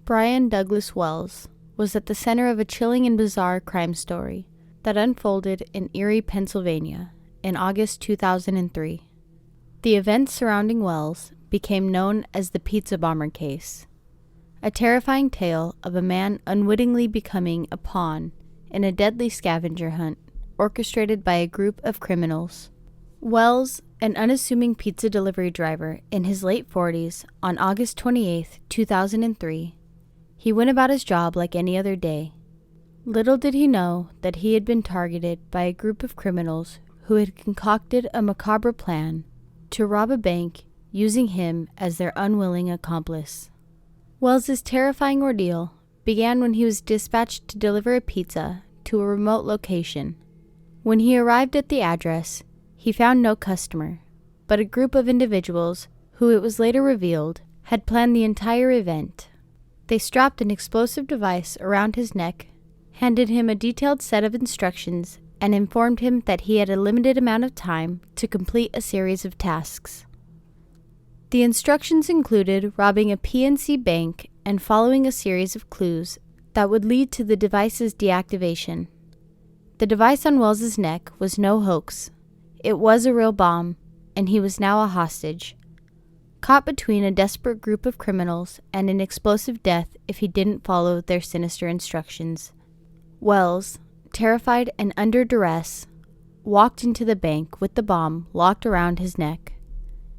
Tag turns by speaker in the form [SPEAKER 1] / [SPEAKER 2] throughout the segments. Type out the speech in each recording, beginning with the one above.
[SPEAKER 1] Brian Douglas Wells was at the center of a chilling and bizarre crime story that unfolded in Erie, Pennsylvania in August 2003. The events surrounding Wells became known as the Pizza Bomber case, a terrifying tale of a man unwittingly becoming a pawn in a deadly scavenger hunt orchestrated by a group of criminals. Wells, an unassuming pizza delivery driver in his late 40s, on August 28, 2003, he went about his job like any other day. Little did he know that he had been targeted by a group of criminals who had concocted a macabre plan to rob a bank using him as their unwilling accomplice. Wells's terrifying ordeal began when he was dispatched to deliver a pizza to a remote location. When he arrived at the address, he found no customer, but a group of individuals who, it was later revealed, had planned the entire event. They strapped an explosive device around his neck, handed him a detailed set of instructions, and informed him that he had a limited amount of time to complete a series of tasks. The instructions included robbing a PNC bank and following a series of clues that would lead to the device's deactivation. The device on Wells's neck was no hoax. It was a real bomb, and he was now a hostage, caught between a desperate group of criminals and an explosive death if he didn't follow their sinister instructions. Wells, terrified and under duress, walked into the bank with the bomb locked around his neck,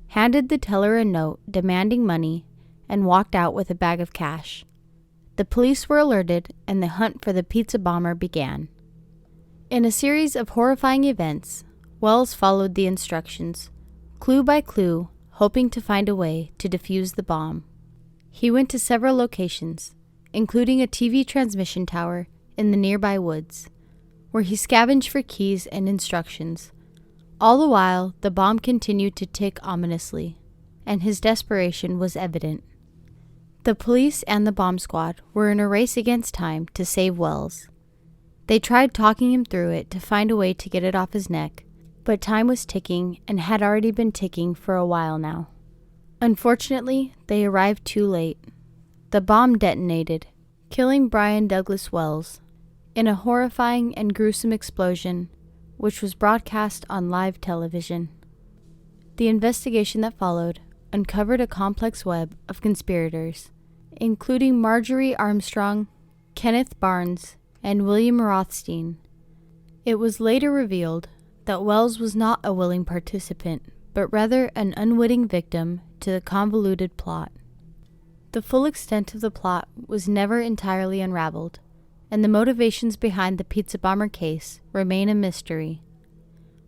[SPEAKER 1] handed the teller a note demanding money, and walked out with a bag of cash. The police were alerted, and the hunt for the pizza bomber began. In a series of horrifying events, Wells followed the instructions, clue by clue, hoping to find a way to defuse the bomb. He went to several locations, including a TV transmission tower in the nearby woods, where he scavenged for keys and instructions. All the while, the bomb continued to tick ominously, and his desperation was evident. The police and the bomb squad were in a race against time to save Wells. They tried talking him through it to find a way to get it off his neck, but time was ticking and had already been ticking for a while now. Unfortunately, they arrived too late. The bomb detonated, killing Brian Douglas Wells in a horrifying and gruesome explosion, which was broadcast on live television. The investigation that followed uncovered a complex web of conspirators, including Marjorie Armstrong, Kenneth Barnes, and William Rothstein. It was later revealed that Wells was not a willing participant, but rather an unwitting victim to the convoluted plot. The full extent of the plot was never entirely unraveled, and the motivations behind the Pizza Bomber case remain a mystery.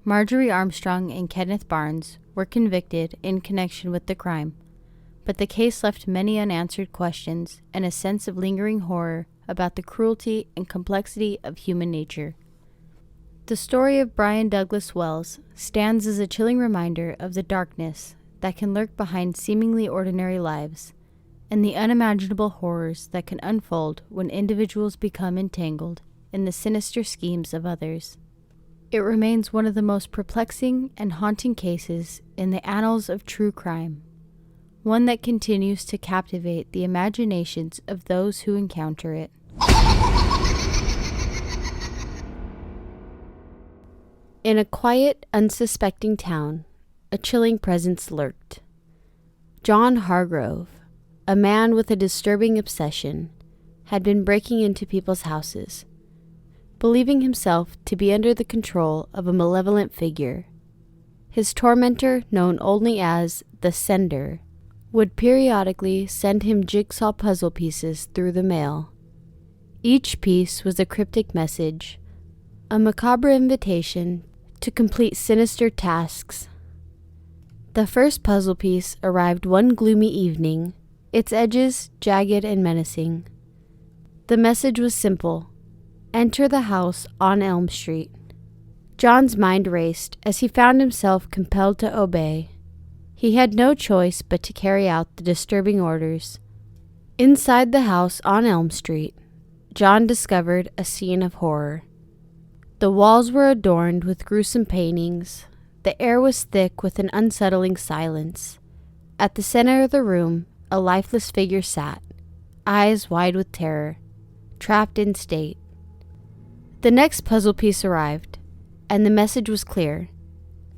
[SPEAKER 1] Marjorie Armstrong and Kenneth Barnes were convicted in connection with the crime, but the case left many unanswered questions and a sense of lingering horror about the cruelty and complexity of human nature. The story of Brian Douglas Wells stands as a chilling reminder of the darkness that can lurk behind seemingly ordinary lives, and the unimaginable horrors that can unfold when individuals become entangled in the sinister schemes of others. It remains one of the most perplexing and haunting cases in the annals of true crime, one that continues to captivate the imaginations of those who encounter it. In a quiet, unsuspecting town, a chilling presence lurked. John Hargrove, a man with a disturbing obsession, had been breaking into people's houses, believing himself to be under the control of a malevolent figure. His tormentor, known only as the Sender, would periodically send him jigsaw puzzle pieces through the mail. Each piece was a cryptic message, a macabre invitation to complete sinister tasks. The first puzzle piece arrived one gloomy evening, its edges jagged and menacing. The message was simple: enter the house on Elm Street. John's mind raced as he found himself compelled to obey. He had no choice but to carry out the disturbing orders. Inside the house on Elm Street, John discovered a scene of horror. The walls were adorned with gruesome paintings. The air was thick with an unsettling silence. At the center of the room, a lifeless figure sat, eyes wide with terror, trapped in state. The next puzzle piece arrived, and the message was clear: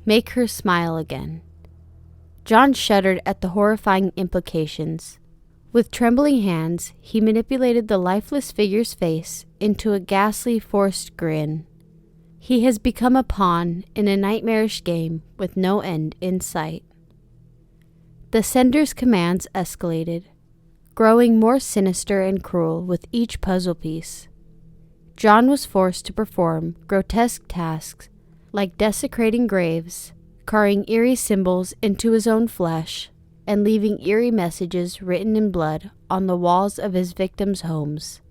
[SPEAKER 1] make her smile again. John shuddered at the horrifying implications. With trembling hands, he manipulated the lifeless figure's face into a ghastly forced grin. He has become a pawn in a nightmarish game with no end in sight. The sender's commands escalated, growing more sinister and cruel with each puzzle piece. John was forced to perform grotesque tasks like desecrating graves, carving eerie symbols into his own flesh, and leaving eerie messages written in blood on the walls of his victims' homes.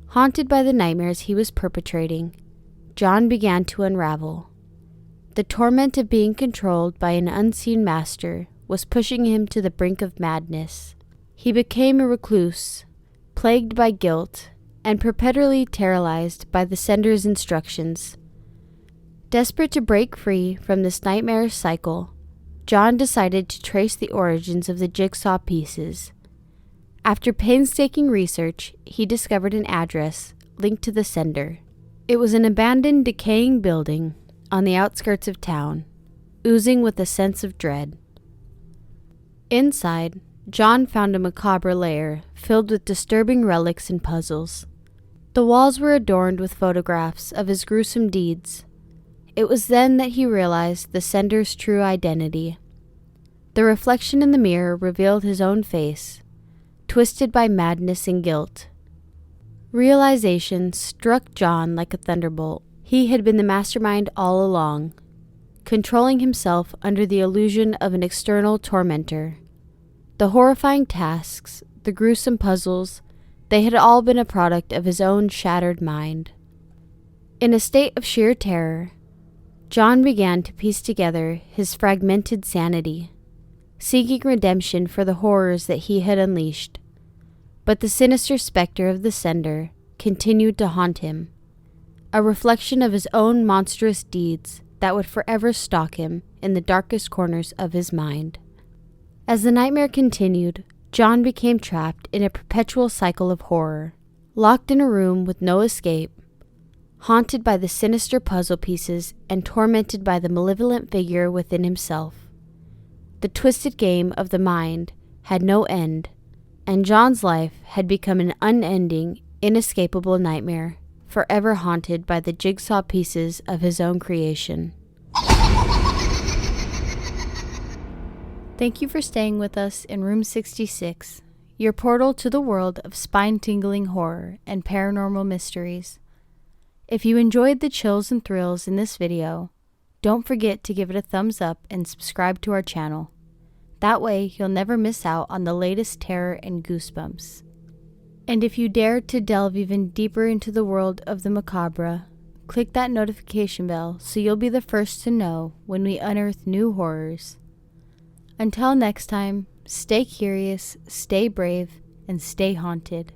[SPEAKER 1] Haunted by the nightmares he was perpetrating, John began to unravel. The torment of being controlled by an unseen master was pushing him to the brink of madness. He became a recluse, plagued by guilt, and perpetually terrorized by the sender's instructions. Desperate to break free from this nightmarish cycle, John decided to trace the origins of the jigsaw pieces. After painstaking research, he discovered an address linked to the sender. It was an abandoned, decaying building on the outskirts of town, oozing with a sense of dread. Inside, John found a macabre lair filled with disturbing relics and puzzles. The walls were adorned with photographs of his gruesome deeds. It was then that he realized the sender's true identity. The reflection in the mirror revealed his own face, twisted by madness and guilt. Realization struck John like a thunderbolt. He had been the mastermind all along, controlling himself under the illusion of an external tormentor. The horrifying tasks, the gruesome puzzles, they had all been a product of his own shattered mind. In a state of sheer terror, John began to piece together his fragmented sanity, seeking redemption for the horrors that he had unleashed. But the sinister specter of the sender continued to haunt him, a reflection of his own monstrous deeds that would forever stalk him in the darkest corners of his mind. As the nightmare continued, John became trapped in a perpetual cycle of horror, locked in a room with no escape, haunted by the sinister puzzle pieces and tormented by the malevolent figure within himself. The twisted game of the mind had no end, and John's life had become an unending, inescapable nightmare, forever haunted by the jigsaw pieces of his own creation. Thank you for staying with us in Room 66, your portal to the world of spine-tingling horror and paranormal mysteries. If you enjoyed the chills and thrills in this video, don't forget to give it a thumbs up and subscribe to our channel. That way, you'll never miss out on the latest terror and goosebumps. And if you dare to delve even deeper into the world of the macabre, click that notification bell so you'll be the first to know when we unearth new horrors. Until next time, stay curious, stay brave, and stay haunted.